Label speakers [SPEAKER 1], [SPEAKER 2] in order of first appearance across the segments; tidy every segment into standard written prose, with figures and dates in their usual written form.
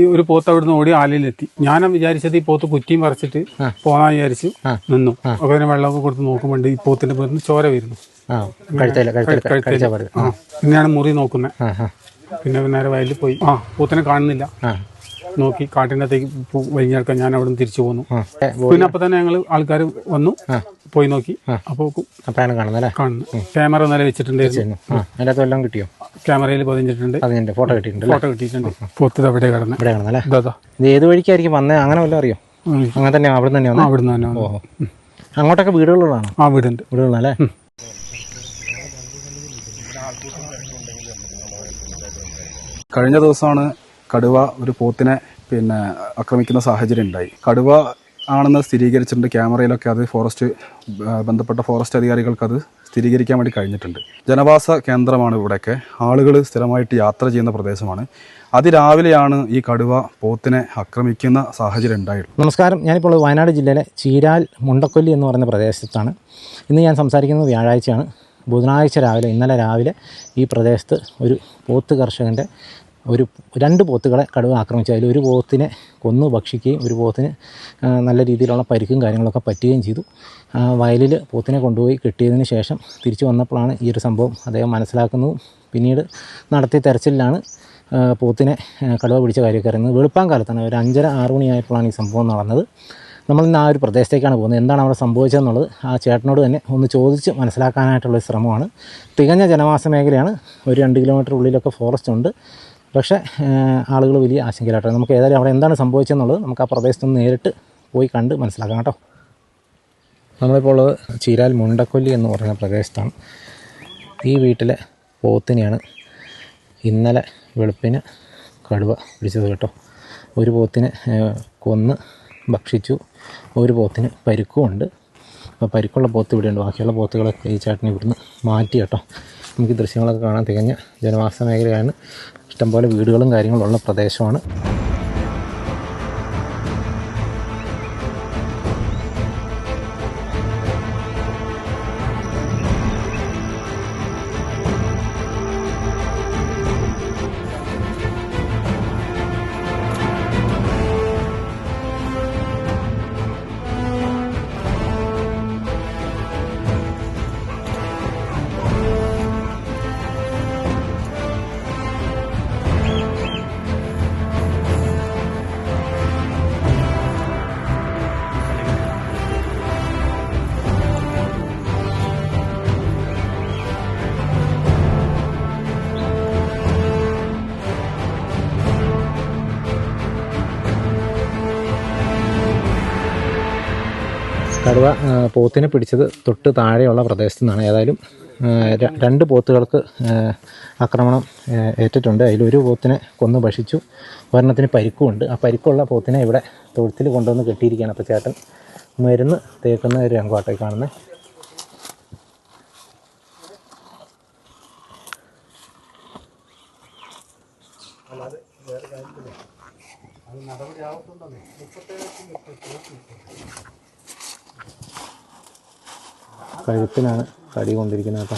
[SPEAKER 1] ഈ ഒരു പോത്ത് അവിടുന്ന് ഓടി ആലിലെത്തി. ഞാൻ വിചാരിച്ചത് ഈ പോത്ത് കുറ്റിയും പറിച്ചിട്ട് പോകാൻ വിചാരിച്ചു നിന്നു. അങ്ങനെ വെള്ളമൊക്കെ കൊടുത്ത് നോക്കുമ്പോണ്ട് ഈ പോത്തിന്റെ പേരിന് ചോര വരുന്നു. പിന്നെയാണ് മുറി നോക്കുന്നത്. പിന്നെ നേരെ വയലിൽ പോയി പോത്തിനെ കാണുന്നില്ല. നോക്കി കാട്ടിൻ്റെ അകത്തേക്ക് വലിഞ്ഞെടുക്കാൻ ഞാൻ അവിടെ നിന്ന് തിരിച്ചു പോന്നു. പിന്നെ അപ്പൊ തന്നെ ഞങ്ങൾ ആൾക്കാർ വന്നു, പോയി നോക്കി. അപ്പൊ കാണുന്നു. ക്യാമറ നേരെ വെച്ചിട്ടുണ്ടായിരുന്നു.
[SPEAKER 2] കിട്ടിയോ?
[SPEAKER 1] ക്യാമറയിൽ പതിഞ്ഞിട്ടുണ്ട്.
[SPEAKER 2] ഫോട്ടോ കിട്ടിയിട്ടുണ്ട്.
[SPEAKER 1] പോത്ത് അവിടെ കിടന്ന്.
[SPEAKER 2] ഏത് വഴിക്കായിരിക്കും വന്നേ? അങ്ങനെ വല്ലതും അറിയോ? അങ്ങനെ തന്നെ അവിടെ തന്നെ അങ്ങോട്ടൊക്കെ വീടുകളാണോ?
[SPEAKER 1] ആ വീടുണ്ട്.
[SPEAKER 2] വീടുകളല്ലേ?
[SPEAKER 3] കഴിഞ്ഞ ദിവസമാണ് കടുവ ഒരു പോത്തിനെ ആക്രമിക്കുന്ന സാഹചര്യം ഉണ്ടായി. കടുവ ആണെന്ന് സ്ഥിരീകരിച്ചിട്ടുണ്ട്. ക്യാമറയിലൊക്കെ അത് ബന്ധപ്പെട്ട ഫോറസ്റ്റ് അധികാരികൾക്ക് അത് സ്ഥിരീകരിക്കാൻ വേണ്ടി കഴിഞ്ഞിട്ടുണ്ട്. ജനവാസ കേന്ദ്രമാണ് ഇവിടെയൊക്കെ. ആളുകൾ സ്ഥിരമായിട്ട് യാത്ര ചെയ്യുന്ന പ്രദേശമാണ്. അതിരാവിലെയാണ് ഈ കടുവ പോത്തിനെ ആക്രമിക്കുന്ന സാഹചര്യം ഉണ്ടായിട്ടുള്ളത്.
[SPEAKER 2] നമസ്കാരം, ഞാനിപ്പോൾ വയനാട് ജില്ലയിലെ ചീരാൽ മുണ്ടക്കൊല്ലി എന്ന് പറയുന്ന പ്രദേശത്താണ്. ഇന്ന് ഞാൻ സംസാരിക്കുന്നത് വ്യാഴാഴ്ചയാണ്. ബുധനാഴ്ച രാവിലെ, ഇന്നലെ രാവിലെ ഈ പ്രദേശത്ത് ഒരു പോത്ത് കർഷകൻ്റെ രണ്ട് പോത്തുകളെ കടുവ ആക്രമിച്ചു. അതിൽ ഒരു പോത്തിനെ കൊന്നു ഭക്ഷിക്കുകയും ഒരു പോത്തിന് നല്ല രീതിയിലുള്ള പരിക്കും കാര്യങ്ങളൊക്കെ പറ്റുകയും ചെയ്തു. വയലിൽ പോത്തിനെ കൊണ്ടുപോയി കെട്ടിയതിന് ശേഷം തിരിച്ചു വന്നപ്പോഴാണ് ഈ ഒരു സംഭവം അദ്ദേഹം മനസ്സിലാക്കുന്നതും പിന്നീട് നടത്തിയ തെരച്ചിലിലാണ് പോത്തിനെ കടുവ പിടിച്ച കാര്യമൊക്കെ അറിയുന്നത്. വെളുപ്പാങ്കാലത്താണ്, ഒരു 5:30-6 മണിയായപ്പോഴാണ് ഈ സംഭവം നടന്നത്. നമ്മളിന്ന് ആ ഒരു പ്രദേശത്തേക്കാണ് പോകുന്നത്. എന്താണ് അവിടെ സംഭവിച്ചതെന്നുള്ളത് ആ ചേട്ടനോട് തന്നെ ഒന്ന് ചോദിച്ച് മനസ്സിലാക്കാനായിട്ടുള്ളൊരു ശ്രമമാണ്. തികഞ്ഞ ജനവാസ മേഖലയാണ്. ഒരു 2 കിലോമീറ്റർ ഉള്ളിലൊക്കെ ഫോറസ്റ്റ് ഉണ്ട്. പക്ഷേ ആളുകൾ വലിയ ആശങ്കയിലാട്ടോ. നമുക്ക് ഏതായാലും അവിടെ എന്താണ് സംഭവിച്ചതെന്നുള്ളത് നമുക്ക് ആ പ്രദേശത്തൊന്ന് നേരിട്ട് പോയി കണ്ട് മനസ്സിലാക്കാം കേട്ടോ. നമ്മളിപ്പോൾ ഉള്ളത് ചീരാൽ മുണ്ടക്കൊല്ലി എന്ന് പറയുന്ന പ്രദേശത്താണ്. ഈ വീട്ടിലെ പോത്തിനെയാണ് ഇന്നലെ വെളുപ്പിന് കടുവ പിടിച്ചത് കേട്ടോ. ഒരു പോത്തിനെ കൊന്ന് ഭക്ഷിച്ചു, ഒരു പോത്തിന് പരിക്കുമുണ്ട്. അപ്പോൾ പരിക്കുള്ള പോത്ത് ഇവിടെയുണ്ട്. ബാക്കിയുള്ള പോത്തുകളൊക്കെ ഈ ചേട്ടനെ ഇവിടുന്ന് മാറ്റി കേട്ടോ. നമുക്ക് ദൃശ്യങ്ങളൊക്കെ കാണാൻ തികഞ്ഞ ജനവാസ മേഖലയാണ്. ഇഷ്ടംപോലെ വീടുകളും കാര്യങ്ങളും ഉള്ള പ്രദേശമാണ്. കടുവ പോത്തിനെ പിടിച്ചത് തൊട്ട് താഴെയുള്ള പ്രദേശത്തു നിന്നാണ്. ഏതായാലും 2 പോത്തുകൾക്ക് ആക്രമണം ഏറ്റിട്ടുണ്ട്. അതിലൊരു പോത്തിനെ കൊന്ന് ഭക്ഷിച്ചു, ഒരെണ്ണത്തിന് പരിക്കുമുണ്ട്. ആ പരിക്കുള്ള പോത്തിനെ ഇവിടെ തൊഴുത്തിൽ കൊണ്ടുവന്ന് കെട്ടിയിരിക്കുകയാണ്. അപ്പോൾ ചേട്ടൻ മരുന്ന് തേക്കുന്ന ഒരു രംഗമായിട്ടൊക്കെ കാണുന്നത്. കഴുത്തിനാണ് കടി കൊണ്ടിരിക്കുന്നത് കേട്ടോ.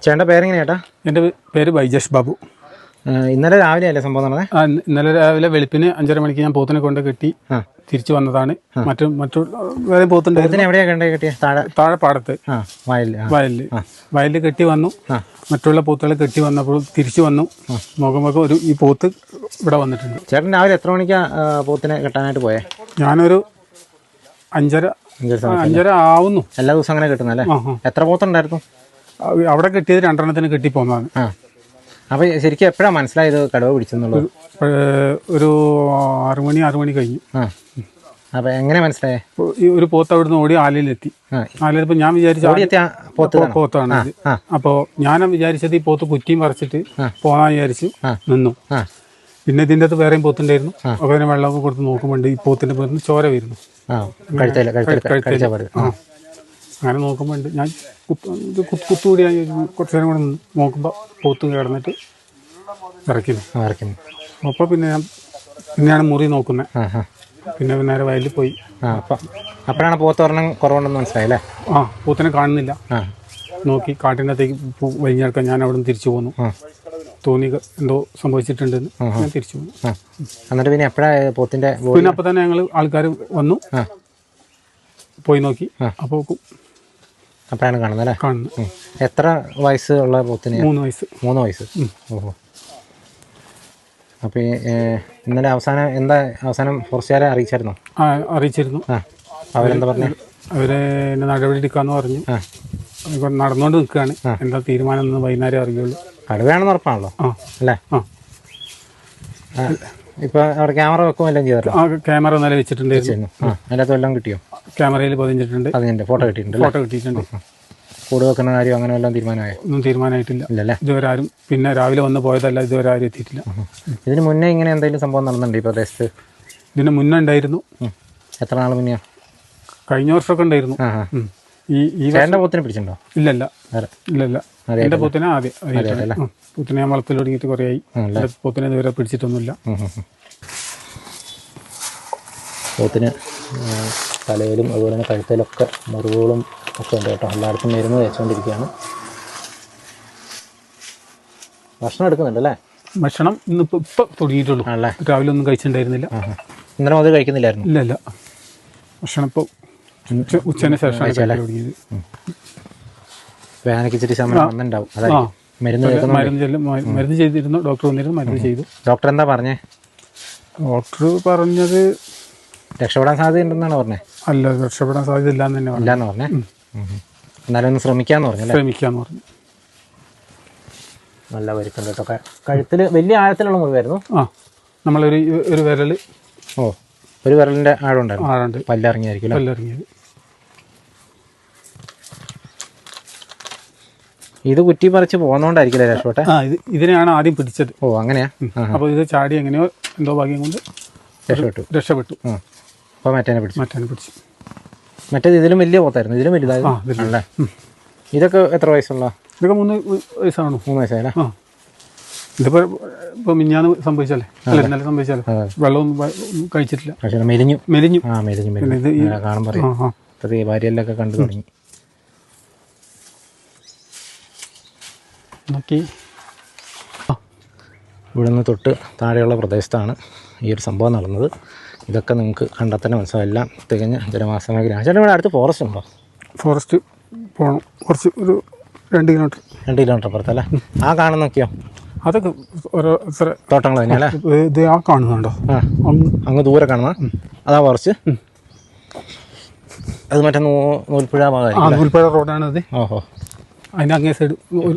[SPEAKER 2] ചേട്ടൻ്റെ പേരെങ്ങനെയാ ചേട്ടാ?
[SPEAKER 1] എൻ്റെ പേര് ബൈജേഷ് ബാബു.
[SPEAKER 2] ഇന്നലെ രാവിലെ അല്ലേ സംഭവം നടന്നത്?
[SPEAKER 1] ഇന്നലെ രാവിലെ വെളുപ്പിന് 5:30 മണിക്ക് ഞാൻ പോത്തിനെ കൊണ്ട് കെട്ടി തിരിച്ചു വന്നതാണ്. മറ്റു വേറെ പോത്തുണ്ട്.
[SPEAKER 2] എവിടെയാ കെട്ടിയ?
[SPEAKER 1] താഴെ പാടത്ത് വയലിൽ കെട്ടി വന്നു. മറ്റുള്ള പോത്തുകൾ കെട്ടി വന്നപ്പോൾ തിരിച്ചു വന്നു. നോക്കുമ്പോൾ ഈ പോത്ത് ഇവിടെ വന്നിട്ടുണ്ട്.
[SPEAKER 2] ചേട്ടൻ രാവിലെ എത്ര മണിക്കാ പോത്തിനെ കെട്ടാനായിട്ട് പോയേ?
[SPEAKER 1] ഞാനൊരു 5:30 ആവുന്നു.
[SPEAKER 2] എല്ലാ ദിവസവും അങ്ങനെ കെട്ടുന്നല്ലേ? എത്ര പോത്തുണ്ടായിരുന്നു?
[SPEAKER 1] അവിടെ കെട്ടിയത് 2 എണ്ണത്തിന് കെട്ടി പോന്നതാണ്.
[SPEAKER 2] അപ്പോൾ ശരിക്കും എപ്പോഴാണ് മനസ്സിലായത് കടുവ പിടിച്ചെന്നുള്ളത്?
[SPEAKER 1] ഒരു 6 മണി കഴിഞ്ഞു.
[SPEAKER 2] അപ്പോൾ എങ്ങനെ മനസ്സിലായേ?
[SPEAKER 1] ഒരു പോത്ത് അവിടുന്ന് ഓടി ആലിലെത്തി. ആലിലെത്തിയപ്പോൾ ഞാൻ വിചാരിച്ചു പോത്താണ്. അപ്പോൾ ഞാൻ വിചാരിച്ചത് ഈ പോത്ത് കുറ്റിയും പറിച്ചിട്ട് പോകാൻ വിചാരിച്ചു നിന്നു. പിന്നെ ഇതിൻ്റെ അകത്ത് വേറെയും പോത്തുണ്ടായിരുന്നു. അങ്ങനെ വെള്ളമൊക്കെ കൊടുത്ത് നോക്കുമ്പോണ്ട് ഈ പോത്തിന്റെ പേരിന് ചോര വരുന്നു. അങ്ങനെ നോക്കുമ്പോൾ ഉണ്ട് ഞാൻ കുത്തുകൂടി കുറച്ച് നേരം കൂടെ നോക്കുമ്പോൾ പോത്തും കിടന്നിട്ട് ഇറക്കുന്നു. അപ്പോൾ പിന്നെയാണ് മുറി നോക്കുന്നത്. പിന്നെ നേരെ വയലിൽ പോയി.
[SPEAKER 2] അപ്പോഴാണ് പോത്ത് ഒരെണ്ണം കുറവുണ്ടെന്ന് മനസ്സിലായില്ലേ?
[SPEAKER 1] പോത്തിനെ കാണുന്നില്ല. നോക്കി കാട്ടിൻ്റെ അകത്തേക്ക് വലിഞ്ഞെടുക്കാൻ ഞാൻ അവിടെ നിന്ന് തിരിച്ചു പോന്നു. തോന്നി എന്തോ സംഭവിച്ചിട്ടുണ്ടെന്ന് ഞാൻ തിരിച്ചു പോന്നു.
[SPEAKER 2] എന്നിട്ട് പിന്നെ എപ്പോഴാണ് പോത്തിൻ്റെ?
[SPEAKER 1] പിന്നെ അപ്പോൾ തന്നെ ഞങ്ങൾ ആൾക്കാർ വന്നു, പോയി നോക്കി. അപ്പോൾ
[SPEAKER 2] അപ്പോഴാണ് കാണുന്നത്. എത്ര വയസ്സുള്ള പോത്തിന്?
[SPEAKER 1] 3 വയസ്സ്.
[SPEAKER 2] 3 വയസ്സ്. ഓഹോ. അപ്പോൾ ഇന്നലെ അവസാനം ഫോറസ്റ്റുകാരെ അറിയിച്ചായിരുന്നോ?
[SPEAKER 1] അറിയിച്ചിരുന്നു.
[SPEAKER 2] അവരെന്താ പറഞ്ഞു?
[SPEAKER 1] അവരെ എന്നെ നടപടി എടുക്കാമെന്ന് പറഞ്ഞു. ഇപ്പം നടന്നുകൊണ്ട് നിൽക്കുകയാണ്. എന്താ തീരുമാനം എന്ന് വൈകുന്നേരം അറിയുള്ളൂ.
[SPEAKER 2] കടുവയാണെന്ന് ഉറപ്പാണല്ലോ അല്ലേ? ഇപ്പോൾ അവിടെ ക്യാമറ വെക്കുകയും എല്ലാം ചെയ്തല്ലോ?
[SPEAKER 1] ക്യാമറ ഇന്നലെ വെച്ചിട്ടുണ്ടായിരുന്നു.
[SPEAKER 2] അതിനകത്ത് എല്ലാം കിട്ടിയോ?
[SPEAKER 1] ക്യാമറയിൽ പതിഞ്ഞിട്ടുണ്ട്.
[SPEAKER 2] അതിൻ്റെ ഫോട്ടോ കിട്ടിയിട്ടുണ്ട്. കൂട് വെക്കുന്ന കാര്യം അങ്ങനെ എല്ലാം തീരുമാനമായോ? ഒന്നും
[SPEAKER 1] തീരുമാനമായിട്ടില്ല.
[SPEAKER 2] ഇല്ലല്ലേ?
[SPEAKER 1] ഇതുവരെ ആരും, പിന്നെ രാവിലെ വന്ന് പോയതല്ല, ഇതുവരെ ആരും എത്തിയിട്ടില്ല.
[SPEAKER 2] ഇതിന് മുന്നേ ഇങ്ങനെ എന്തെങ്കിലും സംഭവം നടന്നുണ്ട് ഈ പ്രദേശത്ത്?
[SPEAKER 1] ഇതിന് മുന്നേ ഉണ്ടായിരുന്നു.
[SPEAKER 2] എത്ര നാൾ മുന്നേ?
[SPEAKER 1] കഴിഞ്ഞ വർഷമൊക്കെ ഉണ്ടായിരുന്നു. ഈ
[SPEAKER 2] പോത്തിനെ പിടിച്ചിട്ടുണ്ടോ?
[SPEAKER 1] ഇല്ലല്ല. എൻ്റെ പോത്തിനെ പോത്തിനെ ഞാൻ വളർത്തിൽ തുടങ്ങിയിട്ട് കുറേ ആയി. പോത്തിനെ ഇതുവരെ പിടിച്ചിട്ടൊന്നുമില്ല.
[SPEAKER 2] പോത്തിന് തലയിലും അതുപോലെ തന്നെ കഴുത്തിലൊക്കെ മുറിവുകളും ഒക്കെ ഉണ്ട് കേട്ടോ. എല്ലായിടത്തും മരുന്ന് തേച്ചുകൊണ്ടിരിക്കുകയാണ്. ഭക്ഷണം എടുക്കുന്നുണ്ടല്ലേ?
[SPEAKER 1] ഭക്ഷണം ഇന്നിപ്പോൾ തുടങ്ങിയിട്ടുള്ളൂ. രാവിലെ ഒന്നും കഴിച്ചിട്ടുണ്ടായിരുന്നില്ല.
[SPEAKER 2] ഇന്നലെ മുതൽ കഴിക്കുന്നില്ലായിരുന്നു?
[SPEAKER 1] ഇല്ല. ഭക്ഷണം ഇപ്പോൾ ഉച്ചന് ശേഷമാണ് തുടങ്ങിയത്.
[SPEAKER 2] വേനയ്ക്ക് ഇച്ചിരി സമയം വന്നിട്ടുണ്ടാവും. അതായത്
[SPEAKER 1] മരുന്ന് ചെയ്തിരുന്നു. ഡോക്ടർ വന്നിരുന്നു, മരുന്ന് ചെയ്തു.
[SPEAKER 2] ഡോക്ടർ എന്താ പറഞ്ഞേ?
[SPEAKER 1] ഡോക്ടർ പറഞ്ഞത്
[SPEAKER 2] രക്ഷപ്പെടാൻ സാധ്യത ഉണ്ടെന്നാണ് പറഞ്ഞത്.
[SPEAKER 1] അല്ല, രക്ഷപ്പെടാൻ സാധ്യത ഇല്ലാന്ന് തന്നെ
[SPEAKER 2] പറഞ്ഞേ. എന്നാലും ഒന്ന് ശ്രമിക്കാന്ന് പറഞ്ഞു. നല്ല വരുത്തുണ്ട് കേട്ടോ. കഴുത്തിൽ വലിയ ആഴത്തിലുള്ള മുറിവായിരുന്നു.
[SPEAKER 1] നമ്മളൊരു വിരൽ.
[SPEAKER 2] ഒരു വിരലിന്റെ ആഴമുണ്ടായിരുന്നു. പല്ലിറങ്ങിയായിരിക്കും.
[SPEAKER 1] പല്ലിറങ്ങിയത്.
[SPEAKER 2] ഇത് കുറ്റി പറിച്ച് പോകുന്നോണ്ടായിരിക്കില്ലേ രക്ഷപ്പെട്ടെ?
[SPEAKER 1] ഇതിനെയാണ് ആദ്യം പിടിച്ചത്.
[SPEAKER 2] അങ്ങനെയാ?
[SPEAKER 1] അപ്പോൾ ഇത് ചാടി എങ്ങനെയോ എന്തോ ഭാഗ്യം കൊണ്ട് രക്ഷപ്പെട്ടു.
[SPEAKER 2] അപ്പോൾ മറ്റേനെ
[SPEAKER 1] പിടിച്ചു.
[SPEAKER 2] മറ്റേത് ഇതിലും വലിയ പോത്തായിരുന്നു. ഇതിലും വലുതായിരുന്നല്ലേ? ഇതൊക്കെ എത്ര വയസ്സുള്ള?
[SPEAKER 1] ഇതൊക്കെ 3 വയസ്സാണോ?
[SPEAKER 2] 3 വയസ്സായല്ലേ?
[SPEAKER 1] ഇതിപ്പോൾ മിഞ്ഞാന്ന് സംഭവിച്ചല്ലേ? ഇന്നലെ സംഭവിച്ചല്ലേ? വെള്ളമൊന്നും കഴിച്ചിട്ടില്ല.
[SPEAKER 2] മെലിഞ്ഞു കാണുമ്പോൾ ഭാര്യയിലൊക്കെ കണ്ടു തുടങ്ങി. ഇവിടുന്ന് തൊട്ട് താഴെയുള്ള പ്രദേശത്താണ് ഈ ഒരു സംഭവം നടന്നത്. ഇതൊക്കെ നിങ്ങൾക്ക് കണ്ടാൽ തന്നെ മനസ്സിലാവും. എല്ലാം തികഞ്ഞ ജനവാസ മേഖലയാണ്. ചേട്ടാ, ഇവിടെ അടുത്ത് ഫോറസ്റ്റ് ഉണ്ടോ?
[SPEAKER 1] ഫോറസ്റ്റ് പോകണം, കുറച്ച് ഒരു 2 കിലോമീറ്റർ.
[SPEAKER 2] 2 കിലോമീറ്റർ പുറത്തല്ലേ? ആ കാണുന്നൊക്കെയോ?
[SPEAKER 1] അതൊക്കെ ഓരോ
[SPEAKER 2] തോട്ടങ്ങൾ തന്നെയല്ലേ?
[SPEAKER 1] ഇത് ആ കാണുന്നുണ്ടോ?
[SPEAKER 2] അങ്ങ് ദൂരെ കാണുന്ന അതാ ഫോറസ്റ്റ്. അത് മറ്റേ നൂൽപ്പുഴ ഭാഗം.
[SPEAKER 1] നൂൽപ്പുഴ റോഡാണത്.
[SPEAKER 2] ഓഹോ.
[SPEAKER 1] അതിൻ്റെ അങ്ങേ സൈഡ്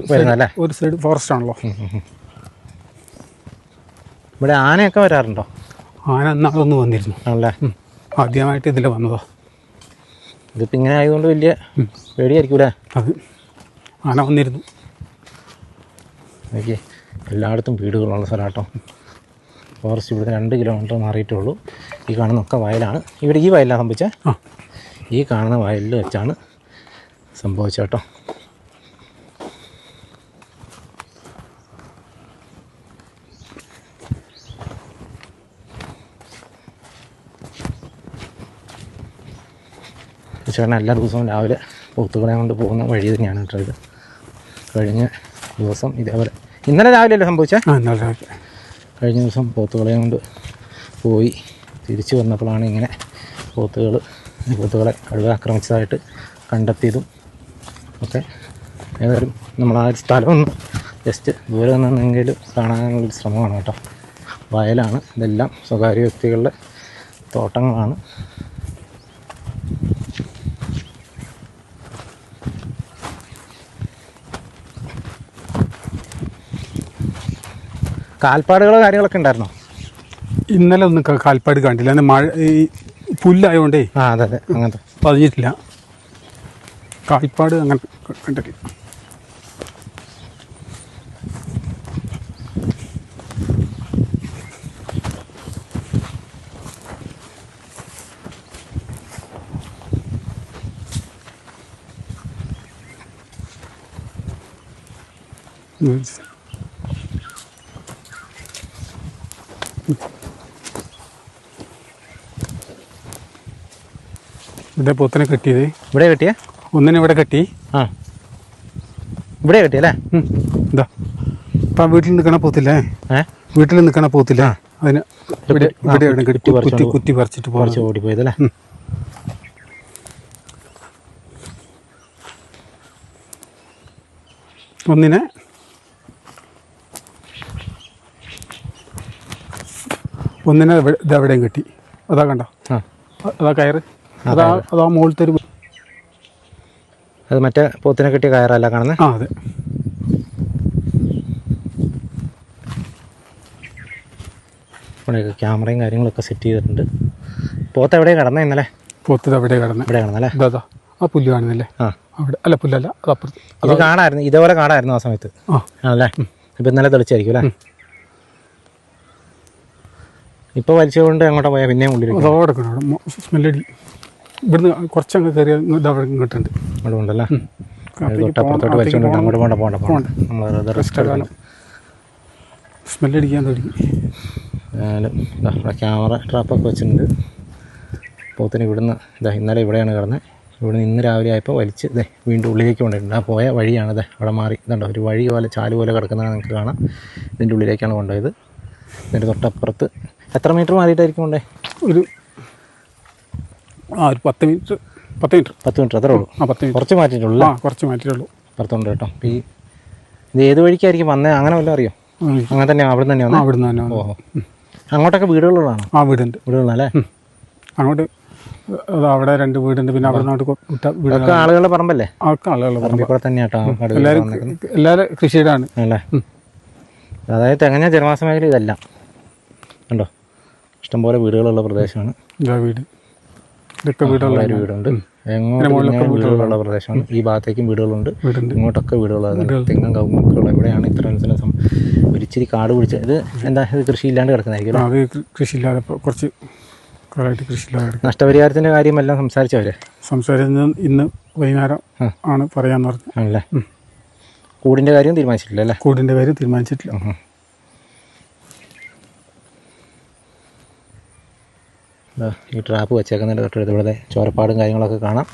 [SPEAKER 2] വരുന്നല്ലേ?
[SPEAKER 1] ഒരു സൈഡ് ഫോറസ്റ്റ് ആണല്ലോ.
[SPEAKER 2] ഇവിടെ ആനയൊക്കെ വരാറുണ്ടോ?
[SPEAKER 1] ആന എന്നാളൊന്ന് വന്നിരുന്നു.
[SPEAKER 2] ആണല്ലേ?
[SPEAKER 1] ആദ്യമായിട്ട് ഇതിൽ വന്നതോ.
[SPEAKER 2] ഇതിപ്പോൾ ഇങ്ങനെ ആയതുകൊണ്ട് വലിയ പേടിയായിരിക്കൂലേ?
[SPEAKER 1] അത് ആന വന്നിരുന്നു.
[SPEAKER 2] ഓക്കെ. എല്ലായിടത്തും വീടുകളുള്ള സ്ഥലമാട്ടോ. ഫോറസ്റ്റ് ഇവിടുത്തെ 2 കിലോമീറ്റർ മാറിയിട്ടേ ഉള്ളൂ. ഈ കാണുന്നൊക്കെ വയലാണ്. ഇവിടെ ഈ വയലാണ് സംഭവിച്ചത്. ഈ കാണുന്ന വയലിൽ വെച്ചാണ് സംഭവിച്ചത് കേട്ടോ. ചേട്ടൻ എല്ലാ ദിവസവും രാവിലെ പോത്തുകളെ കൊണ്ട് പോകുന്ന വഴി തന്നെയാണ് കേട്ടോ ഇത്. കഴിഞ്ഞ ദിവസം ഇതേപോലെ ഇന്നലെ രാവിലെയല്ലേ സംഭവിച്ചത്?
[SPEAKER 1] ഇന്നലെ രാവിലെ.
[SPEAKER 2] കഴിഞ്ഞ ദിവസം പോത്തുകളെ കൊണ്ട് പോയി തിരിച്ചു വന്നപ്പോഴാണ് ഇങ്ങനെ പോത്തുകളെ കടുവ ആക്രമിച്ചതായിട്ട് കണ്ടെത്തിയതും ഒക്കെ. ഏതായാലും നമ്മൾ ആ സ്ഥലമൊന്ന് ജസ്റ്റ് ദൂരെ നിന്നെങ്കിലും കാണാനുള്ളൊരു ശ്രമമാണ് കേട്ടോ. വയലാണ്. ഇതെല്ലാം സ്വകാര്യ വ്യക്തികളുടെ തോട്ടങ്ങളാണ്. കാൽപ്പാടുകളോ കാര്യങ്ങളൊക്കെ ഉണ്ടായിരുന്നോ?
[SPEAKER 1] ഇന്നലെ ഒന്നും കാൽപ്പാട് കണ്ടില്ല. അന്ന് മഴ ഈ പുല്ലായതുകൊണ്ടേ.
[SPEAKER 2] അതെ അങ്ങനത്തെ
[SPEAKER 1] പതിഞ്ഞിട്ടില്ല. കാൽപ്പാട് അങ്ങനെ കണ്ടിട്ടില്ല. ഇവിടെ പോത്തിനെ കെട്ടിയത്.
[SPEAKER 2] ഇവിടെ കെട്ടിയേ?
[SPEAKER 1] ഒന്നിനെ ഇവിടെ കെട്ടി.
[SPEAKER 2] ആ, ഇവിടെ കെട്ടിയല്ലേ?
[SPEAKER 1] എന്താ ഇപ്പം വീട്ടിൽ നിൽക്കണ പോത്തില്ലേ? വീട്ടിൽ നിൽക്കണ പോത്തില്ലേ? അതിന് ഇവിടെ ഇവിടെ കെട്ടി കുറ്റി പറിച്ചിട്ട്
[SPEAKER 2] ഓടിപ്പോയതല്ലേ?
[SPEAKER 1] ഒന്നിനെ ഇതെവിടെയും കെട്ടി. അതാ കണ്ടോ? അതാ കയറ്. അതാ മുകളിലത്തെ ഒരു.
[SPEAKER 2] അത് മറ്റേ പോത്തിനെ കെട്ടിയ കയറല്ല കാണുന്നത്?
[SPEAKER 1] ആ അതെ.
[SPEAKER 2] ക്യാമറയും കാര്യങ്ങളൊക്കെ സെറ്റ് ചെയ്തിട്ടുണ്ട്. പോത്ത് എവിടെയാണ് കിടന്നത് ഇന്നലെ?
[SPEAKER 1] പോത്ത് എവിടെ കിടന്നത്?
[SPEAKER 2] ഇവിടെ കിടന്നല്ലേ?
[SPEAKER 1] ഇതാ ആ പുല്ല് കാണുന്നില്ലേ? ആ അവിടെ. അല്ല പുല്ലല്ല, അത് അപ്പുറത്ത്.
[SPEAKER 2] ഇത് കാണാമായിരുന്നു, ഇതേപോലെ കാണാമായിരുന്നു ആ സമയത്ത്. ആണല്ലേ? ഇപ്പം ഇന്നലെ തെളിച്ചായിരിക്കും അല്ലേ? ഇപ്പോൾ വലിച്ചുകൊണ്ട് എങ്ങോട്ടാ പോയാൽ പിന്നെയും ഉള്ളിൽ
[SPEAKER 1] അതോടെ സ്മെല്ലടി. ഇവിടുന്ന് കുറച്ചങ്ങ് കയറിയ ഇതവിടെ ഇങ്ങോട്ടുണ്ട്.
[SPEAKER 2] അവിടെ ഉണ്ടല്ലേ? തൊട്ടപ്പുറത്തോട്ട് വലിച്ചുകൊണ്ട് അങ്ങോട്ട് പോകണ്ട. നമ്മൾ
[SPEAKER 1] സ്മെല്ലടിക്കാൻ തുടങ്ങി.
[SPEAKER 2] ക്യാമറ ട്രാപ്പൊക്കെ വെച്ചിട്ടുണ്ട്. പോത്തിന് ഇവിടുന്ന് ഇന്നലെ ഇവിടെയാണ് കിടന്നത്. ഇവിടുന്ന് ഇന്ന് രാവിലെ ആയപ്പോൾ വലിച്ച് വീണ്ടും ഉള്ളിലേക്ക് കൊണ്ടുപോയിട്ടുണ്ട്. ആ പോയ വഴിയാണിത്. അവിടെ മാറി ഇതുണ്ടോ, ഒരു വഴി പോലെ ചാല് പോലെ കിടക്കുന്നതാണ് നിങ്ങൾക്ക് കാണാം. ഇതിൻ്റെ ഉള്ളിലേക്കാണ് കൊണ്ടുപോയത്. ഇതിൻ്റെ തൊട്ടപ്പുറത്ത് എത്ര മീറ്റർ മാറിയിട്ടായിരിക്കും കൊണ്ടേ?
[SPEAKER 1] ഒരു 10 മീറ്റർ.
[SPEAKER 2] 10 മീറ്റർ അത്രേ ഉള്ളൂ. 10 മീറ്റർ കുറച്ച് മാറ്റിയിട്ടുള്ളൂ.
[SPEAKER 1] കുറച്ച് മാറ്റിയിട്ടുള്ളൂ.
[SPEAKER 2] പുറത്തുണ്ട് കേട്ടോ. അപ്പോൾ ഇത് ഏത് വഴിക്കായിരിക്കും വന്നത് അങ്ങനെ വല്ലതും അറിയോ? അങ്ങനെ തന്നെ അവിടെ നിന്ന് തന്നെ
[SPEAKER 1] അവിടെ നിന്ന് തന്നെ.
[SPEAKER 2] ഓഹോ, അങ്ങോട്ടൊക്കെ വീടുകളുള്ളതാണോ?
[SPEAKER 1] ആ വീടുണ്ട്.
[SPEAKER 2] വീടുകളല്ലേ?
[SPEAKER 1] അങ്ങോട്ട് അവിടെ 2 വീടുണ്ട്. പിന്നെ അവിടെ
[SPEAKER 2] വീടൊക്കെ ആളുകളുടെ പറമ്പല്ലേ?
[SPEAKER 1] ആളുകളുടെ
[SPEAKER 2] പറമ്പിൽ കൂടെ തന്നെ കേട്ടോ.
[SPEAKER 1] എല്ലാവരും കൃഷിയിടാണ്
[SPEAKER 2] അല്ലേ? അതായത് തെങ്ങഞ്ഞ ജനവാസ മേഖല ഇതെല്ലാം ഉണ്ടോ? ഇഷ്ടംപോലെ വീടുകളുള്ള പ്രദേശമാണ്.
[SPEAKER 1] വീട് ഇതൊക്കെ വീടുള്ള
[SPEAKER 2] ഒരു വീടുണ്ട്. എങ്ങോട്ട് വീടുകളുള്ള പ്രദേശമാണ്. ഈ ഭാഗത്തേക്കും വീടുകളുണ്ട്, ഇങ്ങോട്ടൊക്കെ വീടുകളുണ്ട്. തെങ്ങും കവുങ്ങൊക്കെയുള്ള ഇവിടെയാണ് ഇത്തരം ഒരിച്ചിരി കാട് പിടിച്ച. ഇത് എന്താ, ഇത് കൃഷിയില്ലാണ്ട് കിടക്കുന്നതായിരിക്കും?
[SPEAKER 1] അത് കൃഷിയില്ലാതെ കുറച്ച് കാലമായിട്ട് കൃഷിയില്ലാതെ.
[SPEAKER 2] നഷ്ടപരിഹാരത്തിൻ്റെ കാര്യമെല്ലാം സംസാരിച്ചവരെ
[SPEAKER 1] ഇന്ന് വൈകുന്നേരം ആണ് പറയാന്ന് പറഞ്ഞു.
[SPEAKER 2] ആണല്ലേ? കൂടിൻ്റെ കാര്യം തീരുമാനിച്ചിട്ടില്ല അല്ലേ?
[SPEAKER 1] കൂടിൻ്റെ കാര്യം തീരുമാനിച്ചിട്ടില്ല.
[SPEAKER 2] ഈ ട്രാപ്പ് വെച്ചേക്കുന്നതിൻ്റെ തൊട്ടടുത്ത് ഇവിടെ ചോരപ്പാടും കാര്യങ്ങളൊക്കെ കാണാം.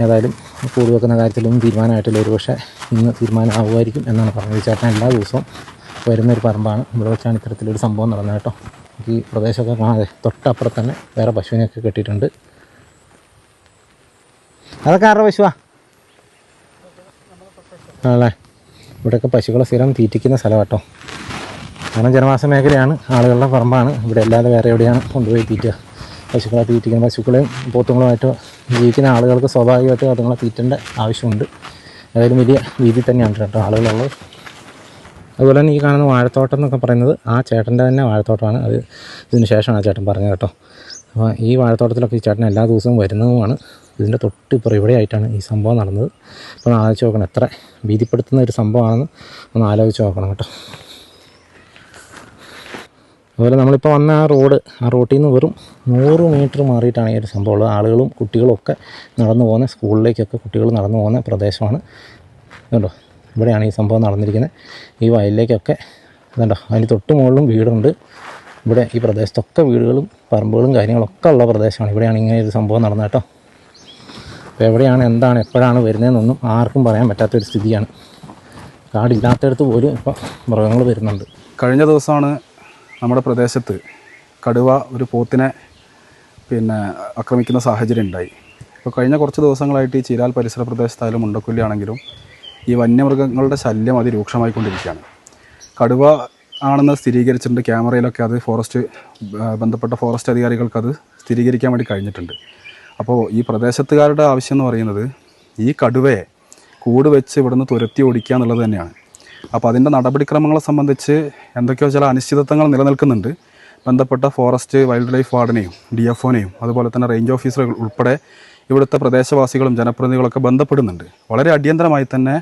[SPEAKER 2] ഏതായാലും കൂട് വെക്കുന്ന കാര്യത്തിലൊന്നും തീരുമാനമായിട്ടില്ല. ഒരു പക്ഷേ ഇന്ന് തീരുമാനമാകുമായിരിക്കും എന്നാണ് പറഞ്ഞത്. ചേട്ടൻ എല്ലാ ദിവസവും വരുന്നൊരു പറമ്പാണ്. ഇവിടെ വെച്ചാണ് ഇത്തരത്തിലൊരു സംഭവം നടന്നത് കേട്ടോ. ഈ പ്രദേശമൊക്കെ കാണാതെ തൊട്ടപ്പുറത്ത് തന്നെ വേറെ പശുവിനെയൊക്കെ കെട്ടിയിട്ടുണ്ട്. അതൊക്കെ ആരുടെ പശുവാ? ആണല്ലേ? ഇവിടെയൊക്കെ പശുക്കളെ സ്ഥിരം തീറ്റിക്കുന്ന സ്ഥലം കേട്ടോ. കാരണം ജനവാസ മേഖലയാണ്, ആളുകളുടെ പറമ്പാണ്. ഇവിടെ അല്ലാതെ വേറെ എവിടെയാണ് കൊണ്ടുപോയി തീറ്റുക? പശുക്കളെ തീറ്റിക്കുന്ന പശുക്കളെയും പോത്തുകളുമായിട്ട് ജീവിക്കുന്ന ആളുകൾക്ക് സ്വാഭാവികമായിട്ടും അതുങ്ങളെ തീറ്റേണ്ട ആവശ്യമുണ്ട്. ഏതായാലും വലിയ രീതിയിൽ തന്നെയാണ് കേട്ടോ ആളുകളുള്ളത്. അതുപോലെ തന്നെ ഈ കാണുന്ന വാഴത്തോട്ടം എന്നൊക്കെ പറയുന്നത് ആ ചേട്ടൻ്റെ തന്നെ വാഴത്തോട്ടമാണ്. അത് ഇതിന് ശേഷമാണ് ആ ചേട്ടൻ പറഞ്ഞത് കേട്ടോ. അപ്പോൾ ഈ വാഴത്തോട്ടത്തിലൊക്കെ ഈ ചേട്ടൻ എല്ലാ ദിവസവും വരുന്നതുമാണ്. ഇതിൻ്റെ തൊട്ടിപ്പുറം ഇവിടെയായിട്ടാണ് ഈ സംഭവം നടന്നത്. അപ്പോൾ ഒന്ന് ആലോചിച്ച് നോക്കണം, എത്ര ഭീതിപ്പെടുത്തുന്ന ഒരു സംഭവമാണെന്ന് ഒന്ന് ആലോചിച്ച് നോക്കണം കേട്ടോ. അതുപോലെ നമ്മളിപ്പോൾ വന്ന ആ റോട്ടിൽ നിന്ന് വെറും 100 മീറ്റർ മാറിയിട്ടാണ് ഈ ഒരു സംഭവം ഉള്ളത്. ആളുകളും കുട്ടികളും ഒക്കെ നടന്നു പോകുന്ന, സ്കൂളിലേക്കൊക്കെ കുട്ടികൾ നടന്നു പോകുന്ന പ്രദേശമാണ് കേട്ടോ. ഇവിടെയാണ് ഈ സംഭവം നടന്നിരിക്കുന്നത്. ഈ വയലിലേക്കൊക്കെ ഇതുണ്ടോ, അതിന് തൊട്ട് മുകളിലും വീടുണ്ട്. ഇവിടെ ഈ പ്രദേശത്തൊക്കെ വീടുകളും പറമ്പുകളും കാര്യങ്ങളൊക്കെ ഉള്ള പ്രദേശമാണ്. ഇവിടെയാണ് ഇങ്ങനെ ഒരു സംഭവം നടന്നത് കേട്ടോ. അപ്പോൾ എവിടെയാണ്, എന്താണ്, എപ്പോഴാണ് വരുന്നതെന്നൊന്നും ആർക്കും പറയാൻ പറ്റാത്തൊരു സ്ഥിതിയാണ്. കാടില്ലാത്തടത്ത് പോലും ഇപ്പോൾ മൃഗങ്ങൾ വരുന്നുണ്ട്.
[SPEAKER 3] കഴിഞ്ഞ ദിവസമാണ് നമ്മുടെ പ്രദേശത്ത് കടുവ ഒരു പോത്തിനെ ആക്രമിക്കുന്ന സാഹചര്യം ഉണ്ടായി. ഇപ്പോൾ കഴിഞ്ഞ കുറച്ച് ദിവസങ്ങളായിട്ട് ഈ ചീരാൽ പരിസര പ്രദേശത്തായാലും മുണ്ടക്കൊല്ലിയാണെങ്കിലും ഈ വന്യമൃഗങ്ങളുടെ ശല്യം അതിരൂക്ഷമായിക്കൊണ്ടിരിക്കുകയാണ്. കടുവ ആണെന്ന് സ്ഥിരീകരിച്ചിട്ടുണ്ട്. ക്യാമറയിലൊക്കെ അത് ബന്ധപ്പെട്ട ഫോറസ്റ്റ് അധികാരികൾക്ക് അത് സ്ഥിരീകരിക്കാൻ വേണ്ടി കഴിഞ്ഞിട്ടുണ്ട്. അപ്പോൾ ഈ പ്രദേശത്തുകാരുടെ ആവശ്യം എന്ന് പറയുന്നത് ഈ കടുവയെ കൂട് വെച്ച് ഇവിടുന്ന് തുരത്തി ഓടിക്കുക എന്നുള്ളത് തന്നെയാണ്. അപ്പോൾ അതിൻ്റെ നടപടിക്രമങ്ങളെ സംബന്ധിച്ച് എന്തൊക്കെയോ ചില അനിശ്ചിതത്വങ്ങൾ നിലനിൽക്കുന്നുണ്ട്. ബന്ധപ്പെട്ട ഫോറസ്റ്റ് വൈൽഡ് ലൈഫ് വാർഡനെയും DFOനെയും അതുപോലെ തന്നെ റേഞ്ച് ഓഫീസറുകൾ ഉൾപ്പെടെ ഇവിടുത്തെ പ്രദേശവാസികളും ജനപ്രതിനിധികളൊക്കെ ബന്ധപ്പെടുന്നുണ്ട്. വളരെ അടിയന്തരമായി തന്നെ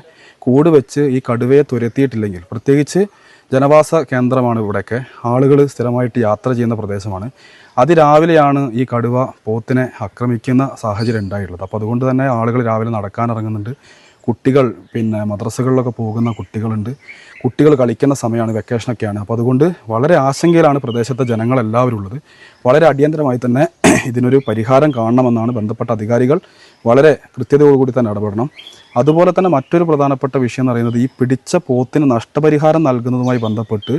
[SPEAKER 3] കൂട് വെച്ച് ഈ കടുവയെ തുരത്തിയിട്ടില്ലെങ്കിൽ, പ്രത്യേകിച്ച് ജനവാസ കേന്ദ്രമാണ് ഇവിടെയൊക്കെ, ആളുകൾ സ്ഥിരമായിട്ട് യാത്ര ചെയ്യുന്ന പ്രദേശമാണ്. അതിരാവിലെയാണ് ഈ കടുവ പോത്തിനെ ആക്രമിക്കുന്ന സാഹചര്യം ഉണ്ടായിട്ടുള്ളത്. അപ്പോൾ അതുകൊണ്ട് തന്നെ ആളുകൾ രാവിലെ നടക്കാനിറങ്ങുന്നുണ്ട്. കുട്ടികൾ പിന്നെ മദ്രസകളിലൊക്കെ പോകുന്ന കുട്ടികളുണ്ട്, കുട്ടികൾ കളിക്കുന്ന സമയമാണ്, വെക്കേഷനൊക്കെയാണ്. അപ്പോൾ അതുകൊണ്ട് വളരെ ആശങ്കയിലാണ് പ്രദേശത്തെ ജനങ്ങളെല്ലാവരും ഉള്ളത്. വളരെ അടിയന്തരമായി തന്നെ ഇതിനൊരു പരിഹാരം കാണണമെന്നാണ് ബന്ധപ്പെട്ട അധികാരികൾ വളരെ കൃത്യതയോടുകൂടി തന്നെ ഇടപെടണം. അതുപോലെ തന്നെ മറ്റൊരു പ്രധാനപ്പെട്ട വിഷയം എന്ന് പറയുന്നത് ഈ പിടിച്ച പോത്തിന് നഷ്ടപരിഹാരം നൽകുന്നതുമായി ബന്ധപ്പെട്ട്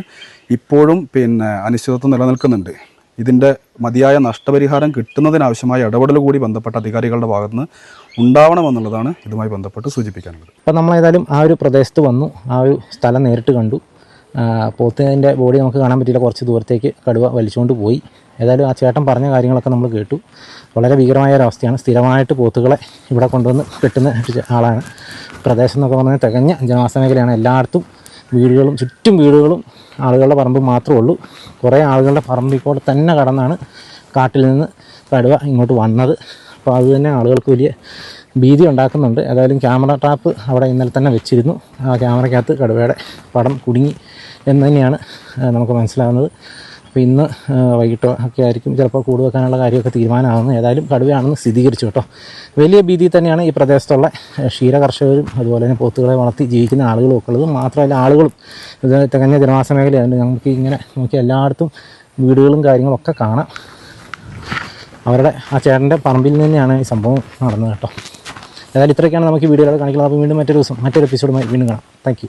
[SPEAKER 3] ഇപ്പോഴും പിന്നെ അനിശ്ചിതത്വം നിലനിൽക്കുന്നുണ്ട്. ഇതിൻ്റെ മതിയായ നഷ്ടപരിഹാരം കിട്ടുന്നതിനാവശ്യമായ ഇടപെടൽ കൂടി ബന്ധപ്പെട്ട അധികാരികളുടെ ഭാഗത്തുനിന്ന് ഉണ്ടാവണമെന്നുള്ളതാണ് ഇതുമായി ബന്ധപ്പെട്ട് സൂചിപ്പിക്കാനുള്ളത്.
[SPEAKER 2] അപ്പോൾ നമ്മളേതായാലും ആ ഒരു പ്രദേശത്ത് വന്നു, ആ ഒരു സ്ഥലം നേരിട്ട് കണ്ടു. പോത്തിൻ്റെ ബോഡി നമുക്ക് കാണാൻ പറ്റില്ല, കുറച്ച് ദൂരത്തേക്ക് കടുവ വലിച്ചുകൊണ്ട് പോയി. ഏതായാലും ആ ചേട്ടൻ പറഞ്ഞ കാര്യങ്ങളൊക്കെ നമ്മൾ കേട്ടു. വളരെ ഭീകരമായ ഒരവസ്ഥയാണ്. സ്ഥിരമായിട്ട് പോത്തുകളെ ഇവിടെ കൊണ്ടുവന്ന് കെട്ടുന്ന ആളാണ്. പ്രദേശം എന്നൊക്കെ പറഞ്ഞാൽ തികഞ്ഞ ജനവാസ മേഖലയാണ്. എല്ലായിടത്തും വീടുകളും, ചുറ്റും വീടുകളും, ആളുകളുടെ പറമ്പ് മാത്രമേ ഉള്ളൂ. കുറേ ആളുകളുടെ പറമ്പിൽ കൂടെ തന്നെ കടന്നാണ് കാട്ടിൽ നിന്ന് കടുവ ഇങ്ങോട്ട് വന്നത്. അപ്പോൾ അത് തന്നെ ആളുകൾക്ക് വലിയ ഭീതി ഉണ്ടാക്കുന്നുണ്ട്. ഏതായാലും ക്യാമറ ട്രാപ്പ് അവിടെ ഇന്നലെ തന്നെ വെച്ചിരുന്നു. ആ ക്യാമറയ്ക്കകത്ത് കടുവയുടെ പടം കുടുങ്ങി എന്ന് തന്നെയാണ് നമുക്ക് മനസ്സിലാകുന്നത്. അപ്പോൾ ഇന്ന് വൈകിട്ടോ ഒക്കെ ആയിരിക്കും ചിലപ്പോൾ കൂട് വെക്കാനുള്ള കാര്യമൊക്കെ തീരുമാനമാകുന്നത്. ഏതായാലും കടുവയാണെന്ന് സ്ഥിരീകരിച്ചു കേട്ടോ. വലിയ ഭീതി തന്നെയാണ് ഈ പ്രദേശത്തുള്ള ക്ഷീര കർഷകരും അതുപോലെ തന്നെ പോത്തുകളെ വളർത്തി ജീവിക്കുന്ന ആളുകളും ഒക്കെ ഉള്ളത്. മാത്രമല്ല ആളുകളും ഇത് തികഞ്ഞ ജനവാസ മേഖലയാണ്. നമുക്ക് ഇങ്ങനെ നോക്കി എല്ലായിടത്തും വീടുകളും കാര്യങ്ങളൊക്കെ കാണാം. അവരുടെ ആ ചേട്ടൻ്റെ പറമ്പിൽ തന്നെയാണ് ഈ സംഭവം നടന്നത് കേട്ടോ. ഏതായാലും ഇത്രയൊക്കെയാണ് നമുക്ക് ഈ വീഡിയോയിൽ കാണിക്കുന്നത്. അപ്പോൾ വീണ്ടും മറ്റൊരു ദിവസം മറ്റൊരു എപ്പിസോഡുമായി വീണ്ടും കാണാം. Thank you.